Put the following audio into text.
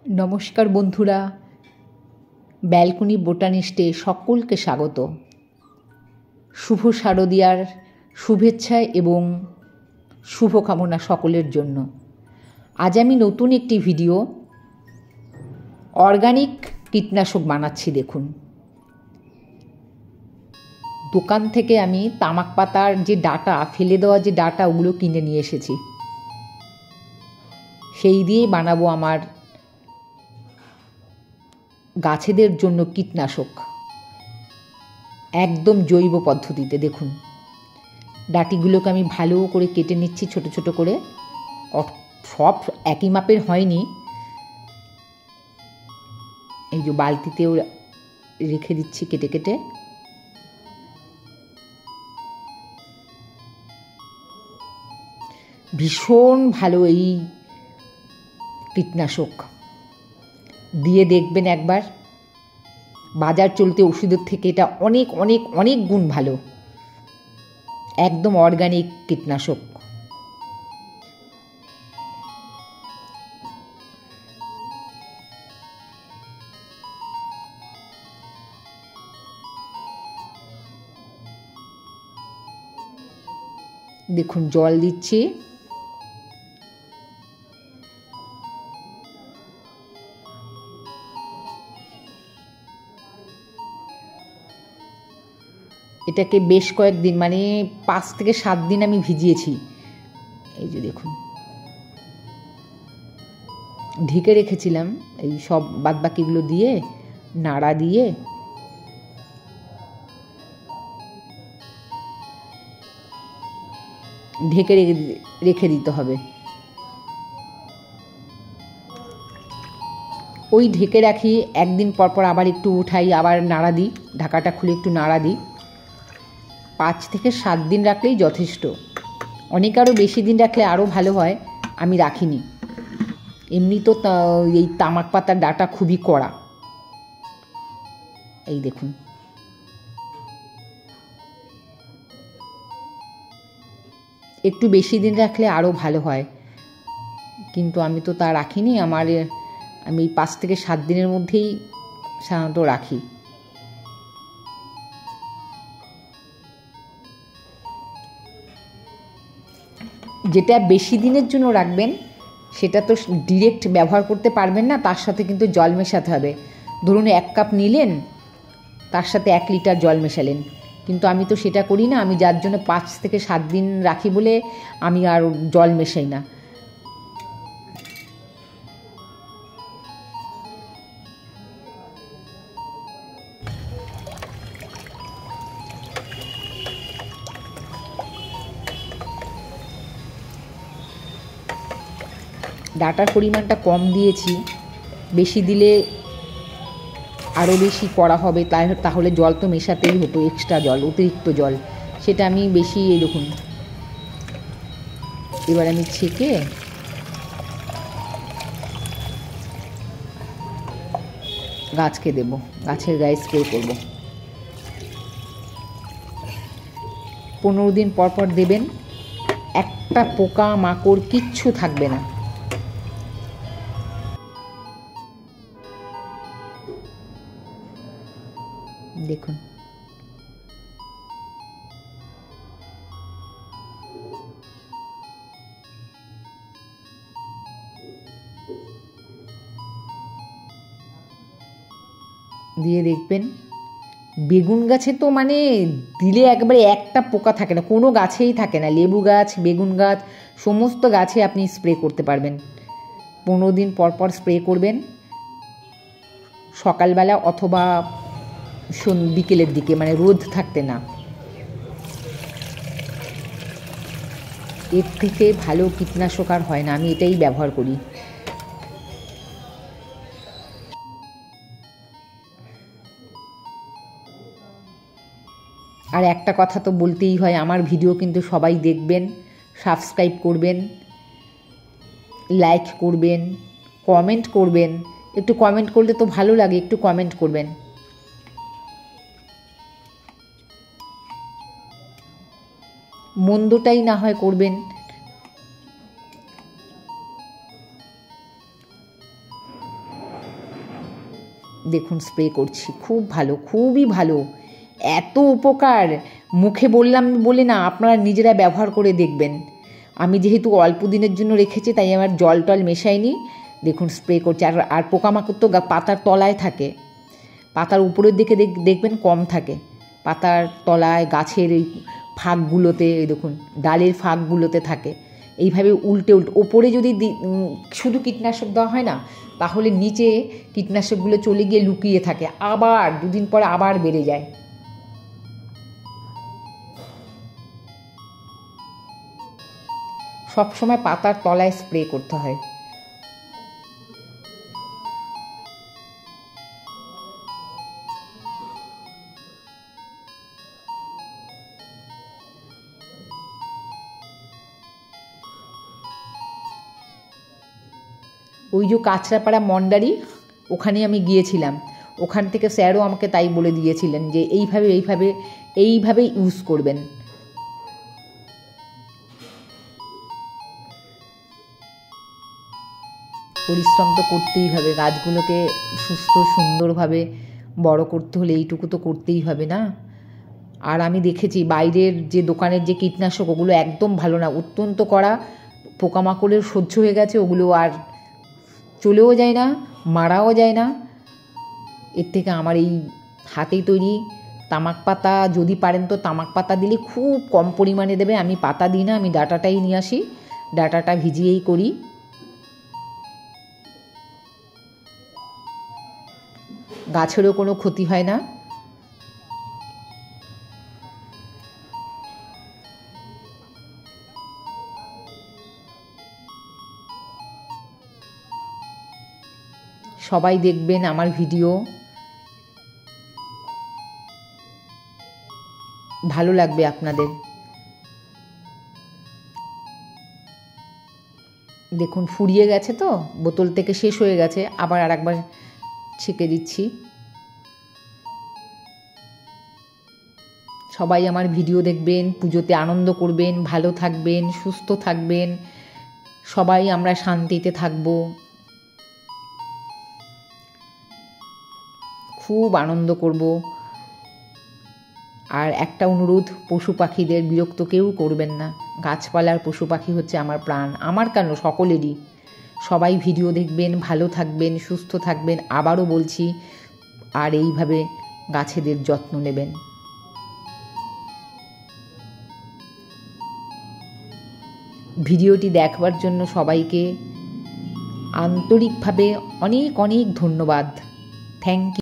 নমস্কার বন্ধুরা, ব্যালকনি বোটানিস্টে সকলকে স্বাগত। শুভ শারদীয়ার শুভেচ্ছা এবং শুভকামনা সকলের জন্য। আজ আমি নতুন একটি ভিডিও অর্গানিক কীটনাশক বানাচ্ছি। দেখুন, দোকান থেকে আমি তামাক পাতার যে ডাটা, ফেলে দেওয়া যে ডাটা, ওগুলো কিনে নিয়ে এসেছি। সেই দিয়েই বানাবো আমার গাছেদের জন্য কীটনাশক, একদম জৈব পদ্ধতিতে। দেখুন, ডাটিগুলোকে আমি ভালো করে কেটে নিচ্ছি ছোট ছোট করে। সব একই মাপের হয়নি, এই যে বালতিতেও রেখে দিচ্ছি কেটে কেটে। ভীষণ ভালো এই কীটনাশক, দিয়ে দেখবেন একবার। বাজার চলতে ওষুধের থেকে এটা অনেক অনেক অনেক গুণ ভালো, একদম অর্গানিক কীটনাশক। দেখুন, জল দিচ্ছি। এটাকে বেশ কয়েকদিন, মানে 5 থেকে 7 দিন আমি ভিজিয়েছি। এই যে দেখুন, ঢেকে রেখেছিলাম এই সব বাদবাকিগুলো দিয়ে, নাড়া দিয়ে। ঢেকে রেখে দিতে হবে। ওই ঢেকে রাখি, একদিন পর পর আবার একটু উঠাই, আবার নাড়া দিই, ঢাকাটা খুলে একটু নাড়া দিই। 5 থেকে 7 দিন রাখলেই যথেষ্ট। অনেক আরও বেশি দিন রাখলে আরও ভালো হয়, আমি রাখিনি। এমনি তো এই তামাক পাতার ডাটা খুবই কড়া। এই দেখুন, একটু বেশি দিন রাখলে আরও ভালো হয়, কিন্তু আমি তো তা রাখিনি। আমি 5 থেকে 7 দিনের মধ্যেই সাধারণত রাখি। যেটা বেশি দিনের জন্য রাখবেন সেটা তো ডিরেক্ট ব্যবহার করতে পারবেন না, তার সাথে কিন্তু জল মেশাতে হবে। ধরুন 1 কাপ নিলেন, তার সাথে 1 লিটার জল মেশালেন, কিন্তু আমি তো সেটা করি না। আমি যার জন্য 5 থেকে 7 দিন রাখি বলে আমি আর জল মেশাই না। ডাটার পরিমাণটা কম দিয়েছি, বেশি দিলে আরও বেশি করা হবে। তাহলে জল তো মেশাতেই হতো, এক্সট্রা জল, অতিরিক্ত জল, সেটা আমি বেশি। এই দেখুন, এবার আমি ছেঁকে গাছকে দেব, গাছের গায়ে স্প্রে করব। 15 দিন পর পর দেবেন, একটা পোকা মাকড় কিচ্ছু থাকবে না। দেখুন, দিয়ে দেখবেন বেগুন গাছে তো মানে দিলে একবারে একটা পোকা থাকে না, কোনো গাছেই থাকে না। লেবু গাছ, বেগুন গাছ, সমস্ত গাছে আপনি স্প্রে করতে পারবেন। 15 দিন পর পর স্প্রে করবেন, সকালবেলা অথবা বিকেলের দিকে, মানে রোদ থাকতে না। এর থেকে ভালো কীটনাশক আর হয় না, আমি এটাই ব্যবহার করি। আর একটা কথা তো বলতেই হয়, আমার ভিডিও কিন্তু সবাই দেখবেন, সাবস্ক্রাইব করবেন, লাইক করবেন, কমেন্ট করবেন। একটু কমেন্ট করলে তো ভালো লাগে, একটু কমেন্ট করবেন। মন্দটাই না হয় করবেন। দেখুন স্প্রে করছি, খুব ভালো, খুবই ভালো, এত উপকার মুখে বললাম বলে না, আপনারা নিজেরা ব্যবহার করে দেখবেন। আমি যেহেতু অল্প দিনের জন্য রেখেছি তাই আমার জল টল মেশাইনি। দেখুন স্প্রে করছি। আর পোকামাকড় তো পাতার তলায় থাকে, পাতার উপরের দিকে দেখবেন কম থাকে, পাতার তলায় গাছের এই ফাঁকগুলোতে, দেখুন ডালের ফাঁকগুলোতে থাকে। এইভাবে উল্টে ওপরে যদি শুধু কীটনাশক দেওয়া হয় না, তাহলে নিচে কীটনাশকগুলো চলে গিয়ে লুকিয়ে থাকে, আবার দুদিন পরে আবার বেড়ে যায়। সবসময় পাতার তলায় স্প্রে করতে হয়। ওই যে কাঁচরাপাড়া মন্ডারি, ওখানে আমি গিয়েছিলাম, ওখান থেকে স্যারও আমাকে তাই বলে দিয়েছিলেন যে এইভাবে ইউজ করবেন। পরিশ্রম তো করতেই হবে, গাছগুলোকে সুস্থ সুন্দরভাবে বড় করতে হলে এইটুকু তো করতেই হবে না। আর আমি দেখেছি বাইরের যে দোকানের যে কীটনাশক, ওগুলো একদম ভালো না, অত্যন্ত কড়া, পোকামাকড়ের সহ্য হয়ে গেছে, ওগুলো আর চলেও যায় না, মারাও যায় না। এর থেকে আমার এই হাতেই তৈরি তামাক পাতা, যদি পারেন তো তামাক পাতা দিলে খুব কম পরিমাণে দেবে। আমি পাতা দিই না, আমি ডাঁটাটাই নিয়ে আসি, ডাঁটাটা ভিজিয়েই করি। গাছেরও কোনো ক্ষতি হয় না। সবাই দেখবেন আমার ভিডিও, ভালো লাগবে আপনাদের। দেখুন ফুরিয়ে গেছে তো, বোতল থেকে শেষ হয়ে গেছে, আবার আরেকবার ছেঁকে দিচ্ছি। সবাই আমার ভিডিও দেখবেন, পুজোতে আনন্দ করবেন, ভালো থাকবেন, সুস্থ থাকবেন, সবাই আমরা শান্তিতে থাকব, খুব আনন্দ করব। আর একটা অনুরোধ, পশু পাখিদের বিরক্ত কেউ করবেন না। গাছপালার পশু পাখি হচ্ছে আমার প্রাণ, আমার কেন সকলেরই। সবাই ভিডিও দেখবেন, ভালো থাকবেন, সুস্থ থাকবেন, আবারও বলছি, আর এইভাবে গাছেদের যত্ন নেবেন। ভিডিওটি দেখবার জন্য সবাইকে আন্তরিকভাবে অনেক অনেক ধন্যবাদ। Thank you.